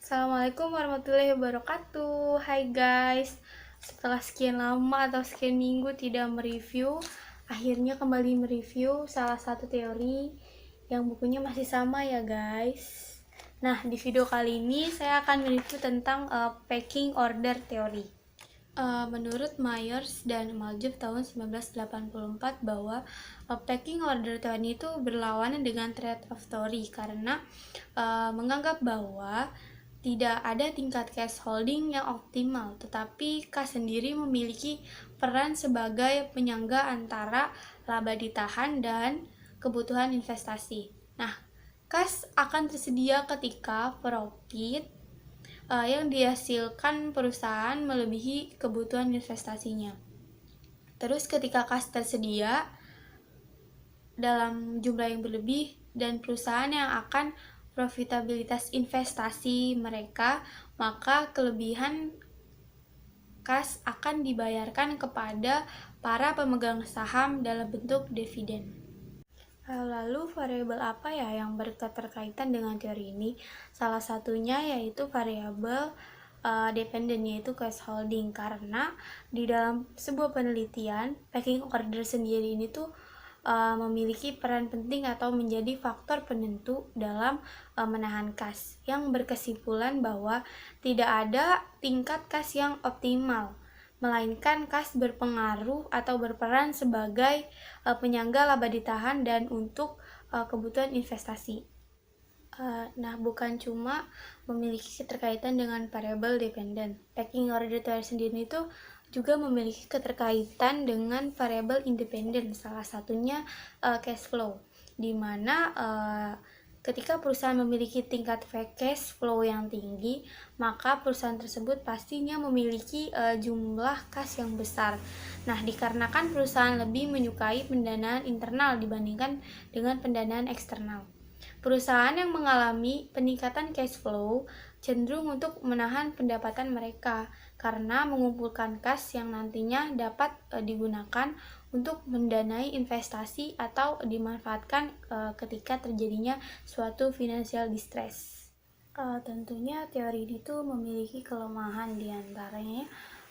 Assalamualaikum warahmatullahi wabarakatuh. Hai guys, setelah sekian lama atau sekian minggu tidak mereview, akhirnya kembali mereview salah satu teori yang bukunya masih sama ya guys. Nah, di video kali ini saya akan mereview tentang packing order teori. Menurut Myers dan Maljuf tahun 1984 bahwa packing order teori itu berlawanan dengan trade-off theory karena menganggap bahwa tidak ada tingkat cash holding yang optimal, tetapi kas sendiri memiliki peran sebagai penyangga antara laba ditahan dan kebutuhan investasi. Nah, kas akan tersedia ketika profit yang dihasilkan perusahaan melebihi kebutuhan investasinya. Terus ketika kas tersedia dalam jumlah yang berlebih dan perusahaan yang akan profitabilitas investasi mereka, maka kelebihan kas akan dibayarkan kepada para pemegang saham dalam bentuk dividen. Lalu variabel apa ya yang berketerkaitan dengan teori ini? Salah satunya yaitu variabel dependen, yaitu cash holding, karena di dalam sebuah penelitian packing order sendiri ini tuh memiliki peran penting atau menjadi faktor penentu dalam menahan kas, yang berkesimpulan bahwa tidak ada tingkat kas yang optimal, melainkan kas berpengaruh atau berperan sebagai penyangga laba ditahan dan untuk kebutuhan investasi. Nah, bukan cuma memiliki keterkaitan dengan variabel dependen, packing order theory sendiri itu juga memiliki keterkaitan dengan variabel independen, salah satunya cash flow, di mana ketika perusahaan memiliki tingkat cash flow yang tinggi, maka perusahaan tersebut pastinya memiliki jumlah kas yang besar. Nah, dikarenakan perusahaan lebih menyukai pendanaan internal dibandingkan dengan pendanaan eksternal. Perusahaan yang mengalami peningkatan cash flow cenderung untuk menahan pendapatan mereka karena mengumpulkan kas yang nantinya dapat digunakan untuk mendanai investasi atau dimanfaatkan ketika terjadinya suatu financial distress. Tentunya teori ini tuh memiliki kelemahan, diantaranya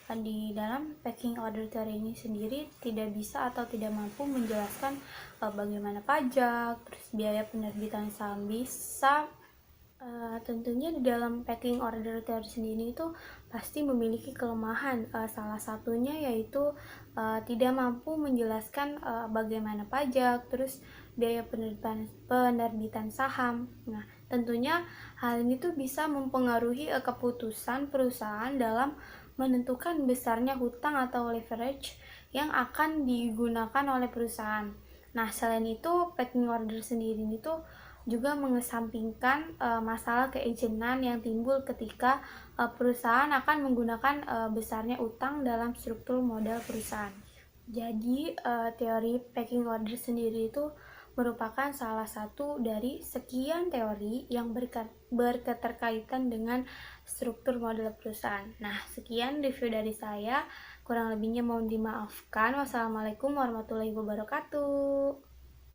di dalam packing order teori ini sendiri tidak bisa atau tidak mampu menjelaskan bagaimana pajak, terus biaya penerbitan saham bisa. Tentunya di dalam packing order teori sendiri itu pasti memiliki kelemahan, salah satunya yaitu tidak mampu menjelaskan bagaimana pajak, terus biaya penerbitan saham. Nah, tentunya hal ini tuh bisa mempengaruhi keputusan perusahaan dalam menentukan besarnya hutang atau leverage yang akan digunakan oleh perusahaan. Nah, selain itu packing order sendiri itu juga mengesampingkan masalah keejenan yang timbul ketika perusahaan akan menggunakan besarnya utang dalam struktur modal perusahaan. Jadi teori packing order sendiri itu merupakan salah satu dari sekian teori yang berketerkaitan dengan struktur modal perusahaan. Nah, sekian review dari saya. Kurang lebihnya mohon dimaafkan. Wassalamualaikum warahmatullahi wabarakatuh.